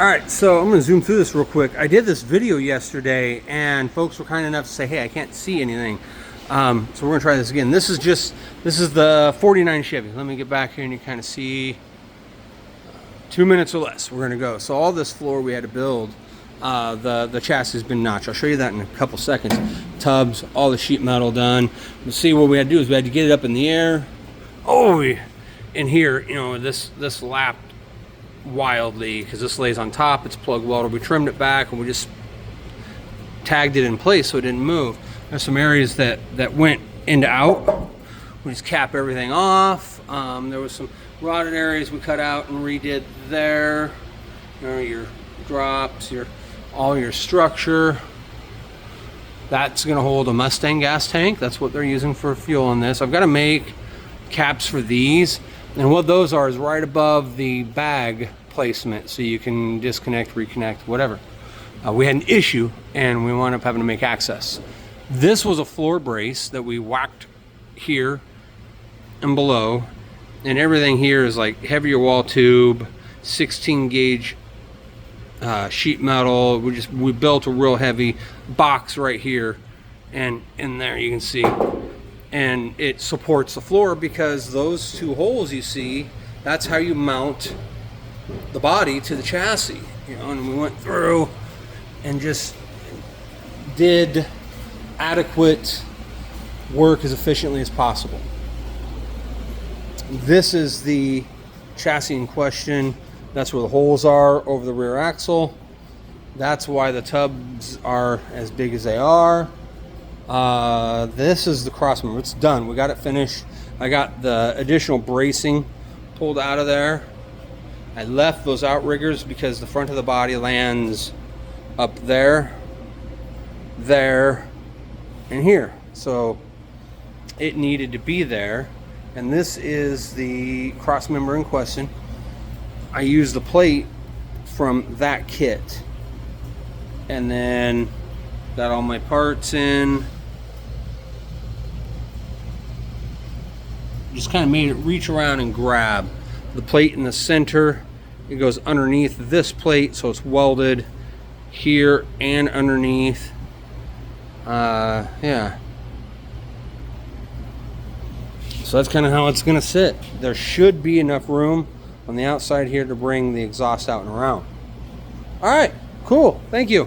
All right, so I'm gonna zoom through this real quick. I did this video yesterday and folks were kind enough to say, hey, I can't see anything. So we're gonna try this again. This is the 49 Chevy. Let me get back here and you kind of see 2 minutes or less. We're gonna go. So all this floor we had to build, the chassis has been notched. I'll show you that in a couple seconds. Tubs, all the sheet metal done. But see, what we had to do is we had to get it up in the air. Oh, in here, you know, this lapped wildly because this lays on top. It's plug welded. We trimmed it back and we just tagged it in place so it didn't move. There's some areas that went into out. We just cap everything off. There was some rotted areas we cut out and redid there. You know, your drops, all your structure. That's gonna hold a Mustang gas tank. That's what they're using for fuel on this. I've got to make caps for these, and what those are is right above the bag placement, so you can disconnect, reconnect, whatever. We had an issue and we wound up having to make access. This was a floor brace that we whacked here and below, and everything here is like heavier wall tube, 16 gauge sheet metal. We built a real heavy box right here, and in there you can see, and it supports the floor because those two holes you see, that's how you mount the body to the chassis, you know. And we went through and just did adequate work as efficiently as possible. This is the chassis in question. That's where the holes are over the rear axle. That's why the tubs are as big as they are. This is the cross member. It's done. We got it finished. I got the additional bracing pulled out of there. I left those outriggers because the front of the body lands up there, there, and here. So it needed to be there. And this is the cross member in question. I used the plate from that kit, and then got all my parts in. Just kind of made it reach around and grab the plate in the center. It goes underneath this plate, so it's welded here and underneath. Yeah. So that's kind of how it's gonna sit. There should be enough room on the outside here to bring the exhaust out and around. All right, cool, thank you.